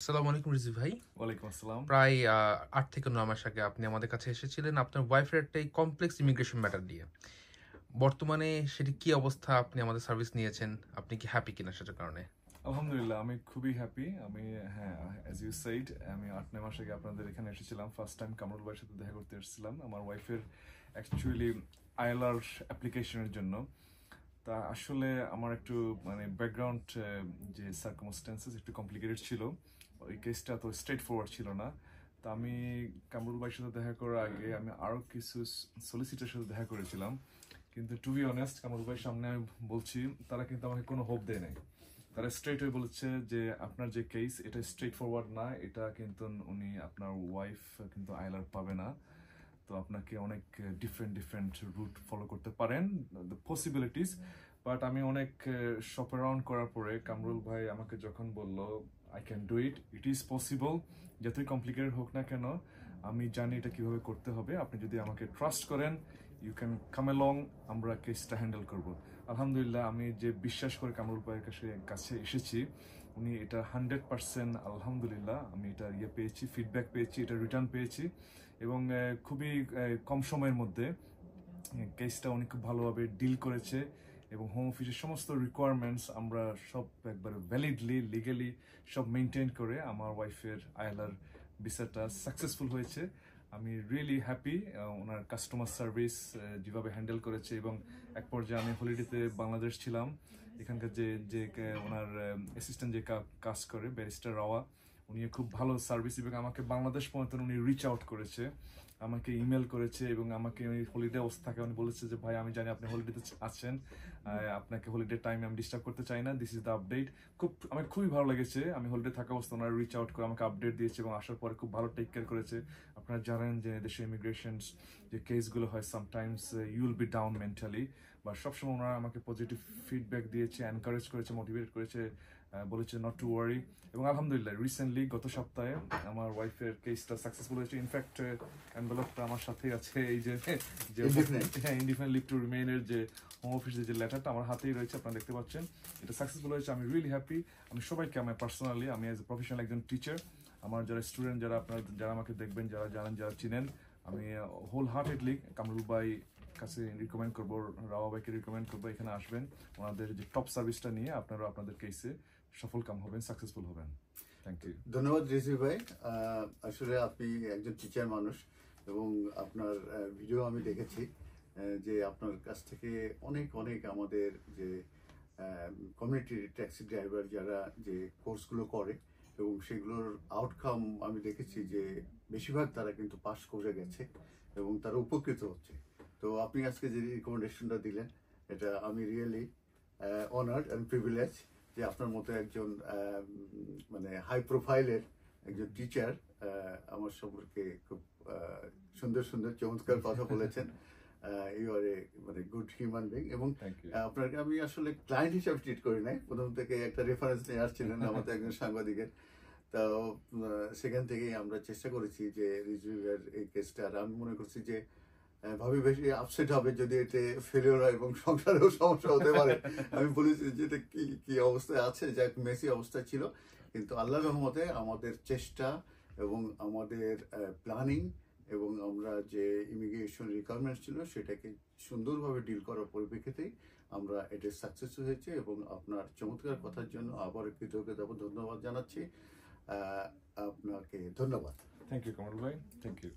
আসসালামু আলাইকুম রিজভী ভাই। ওয়ালাইকুম আসসালাম। প্রায় ৮ থেকে ৯ মাস আগে আপনি আমাদের কাছে এসেছিলেন আপনার ওয়াইফের একটা কমপ্লেক্স ইমিগ্রেশন ম্যাটার নিয়ে। বর্তমানে সেটি কি অবস্থা? আপনি আমাদের সার্ভিস নিয়েছেন। আপনি কি হ্যাপি কিনা সেটার কারণে? আলহামদুলিল্লাহ আমি খুবই হ্যাপি। হ্যাঁ, অ্যাজ ইউ সেইড আমি ৮-৯ মাস আগে আপনাদের এখানে এসেছিলাম। ফার্স্ট টাইম কামরুল ভাইয়ের সাথে দেখা করতে এসেছিলাম আমার ওয়াইফের অ্যাকচুয়ালি আইএলআর অ্যাপ্লিকেশনের জন্য। তা আসলে আমার একটু ব্যাকগ্রাউন্ড যে সার্কামস্টেন্সেস একটু কমপ্লিকেটেড ছিল। ওই কেসটা তো স্ট্রেট ফরওয়ার্ড ছিল না। তা আমি কামরুল ভাইয়ের সাথে দেখা করার আগে আমি আরও কিছু সলিসিটারের সাথে দেখা করেছিলাম। কিন্তু টু বি অনেস্ট কামরুল ভাইয়ের সামনে আমি বলছি, তারা কিন্তু আমাকে কোনো হোপ দেয় নাই। তারা স্ট্রেট হয়ে বলেছে যে আপনার যে কেস এটা স্ট্রেট ফরওয়ার্ড না, এটা কিন্তু উনি আপনার ওয়াইফ কিন্তু আইএলআর পাবে না। তো আপনাকে অনেক ডিফারেন্ট ডিফারেন্ট রুট ফলো করতে পারেন, দ্য পসিবিলিটিস। বাট আমি অনেক শপ অ্যারাউন্ড করার পরে কামরুল ভাই আমাকে যখন বলল I can do it, it is possible, যতই কমপ্লিকেটেড হোক না কেন আমি জানি এটা কিভাবে করতে হবে। আপনি যদি আমাকে ট্রাস্ট করেন, ইউ ক্যান কাম অ্যালং, আমরা কেসটা হ্যান্ডেল করব। আলহামদুলিল্লাহ আমি যে বিশ্বাস করে কামরুল ভাইয়ের কাছে এসেছি, উনি এটা 100% আলহামদুলিল্লাহ আমি এটা পেয়েছি, ফিডব্যাক পেয়েছি, এটা রিটার্ন পেয়েছি এবং খুবই কম সময়ের মধ্যে কেসটা উনি খুব ভালোভাবে ডিল করেছে এবং হোম অফিসের সমস্ত রিকোয়ারমেন্টস আমরা সব একবারে ভ্যালিডলি লিগালি সব মেনটেন করে আমার ওয়াইফের আইএলআর ভিসাটা সাকসেসফুল হয়েছে। আমি রিয়েলি হ্যাপি ওনার কাস্টমার সার্ভিস যেভাবে হ্যান্ডেল করেছে। এবং এক পর্যায়ে আমি হলিডেতে বাংলাদেশ ছিলাম, এখানকার যে যে ওনার অ্যাসিস্ট্যান্ট যে কাজ করে ব্যারিস্টার রাওয়া, উনি খুব ভালো সার্ভিস এবং আমাকে বাংলাদেশ পর্যন্ত উনি রিচ আউট করেছে, আমাকে ইমেল করেছে এবং আমাকে ওই হলিডে অবস্থাকে উনি বলেছে যে ভাই আমি জানি আপনি হলিডেতে আছেন, আপনাকে হলিডে টাইমে আমি ডিস্টার্ব করতে চাই না, দিস ইজ দ্য আপডেট। আমার খুবই ভালো লেগেছে, আমি হলিডে থাকা অবস্থা ওনারা রিচ আউট করে আমাকে আপডেট দিয়েছে এবং আসার পরে খুব ভালো টেক কেয়ার করেছে। আপনারা জানেন যে দেশে ইমিগ্রেশন যে কেসগুলো হয় sometimes you will be down mentally, বা সবসময় ওনারা আমাকে পজিটিভ ফিডব্যাক দিয়েছে, এনকারেজ করেছে, মোটিভেট করেছে, বলেছে নট টু ওয়ারি। এবং আলহামদুলিল্লাহ রিসেন্টলি গত সপ্তাহে আমার ওয়াইফের কেসটা সাকসেসফুল হয়েছে। ইনফ্যাক্ট এনভেলপটা আমার সাথেই আছে, এই যে ইনডিফিনিট লিভ টু রিমেইনের যে হোম অফিসের যে লেটারটা আমার হাতেই রয়েছে, আপনারা দেখতে পাচ্ছেন। এটা সাকসেসফুল হয়েছে, আমি রিয়েলি হ্যাপি। আমি সবাইকে আমার পার্সোনালি, আমি অ্যাজ এ প্রফেশনাল একজন টিচার, আমার যারা স্টুডেন্ট যারা আপনারা যারা আমাকে দেখবেন, যারা জানেন, যারা চিনেন, আমি হোল হার্টেডলি কামরুল ভাই কাছে রিকমেন্ড করবো, রাওয়া ভাইকে রিকমেন্ড করবো এখানে আসবেন, ওনাদের যে টপ সার্ভিসটা নিয়ে আপনারা আপনাদের কেসে সফল কাম হবেন, সাকসেসফুল হবেন। Thank you. ধন্যবাদ রিজভী ভাই। আসলে আপনি একজন টিচার মানুষ এবং আপনার ভিডিও আমি দেখেছি যে আপনার কাছ থেকে অনেক অনেক আমাদের যে কমিউনিটি ট্যাক্সি ড্রাইভার যারা যে কোর্সগুলো করে এবং সেগুলোর আউটকাম আমি দেখেছি যে বেশিরভাগ তারা কিন্তু পাস করে গেছে এবং তারা উপকৃত হচ্ছে। তো আপনি আজকে যে রিকমেন্ডেশনটা দিলেন, এটা আমি রিয়েলি অনার্ড অ্যান্ড প্রিভিলেজ যে আপনার মতো একজন মানে হাই প্রোফাইলের একজন টিচার আমার সম্পর্কে খুব সুন্দর সুন্দর চমৎকার কথা বলেছেন। ইউ আর এ মানে গুড হিউম্যান বিং এবং আপনাকে আমি আসলে ক্লায়েন্ট হিসাবে ট্রিট করি নাই, প্রথম থেকে একটা রেফারেন্স নিয়ে আসছিলেন আমাদের একজন সাংবাদিকের। তো সেখান থেকেই আমরা চেষ্টা করেছি যে রিজভিউয়ের এই কেসটা, আর আমি মনে করছি যে ভাবি বেশি আপসেট হবে যদি এতে ফেলিওর হয় এবং সংসারেও সমস্যা হতে পারে। আমি বলেছি যে এটা কি কি অবস্থায় আছে, যাক মেসি অবস্থায় ছিল, কিন্তু আল্লাহর রহমতে আমাদের চেষ্টা এবং আমাদের প্ল্যানিং এবং আমরা যে ইমিগ্রেশন রিকোয়ারমেন্টস ছিল সেটাকে সুন্দরভাবে ডিল করার পরিপ্রেক্ষিতেই আমরা এটা সাকসেস হয়েছে। এবং আপনার চমৎকার কথার জন্য আবার কৃতজ্ঞতা ধন্যবাদ জানাচ্ছি। আপনাকে ধন্যবাদ। থ্যাংক ইউ কামরুল ভাই, থ্যাংক ইউ।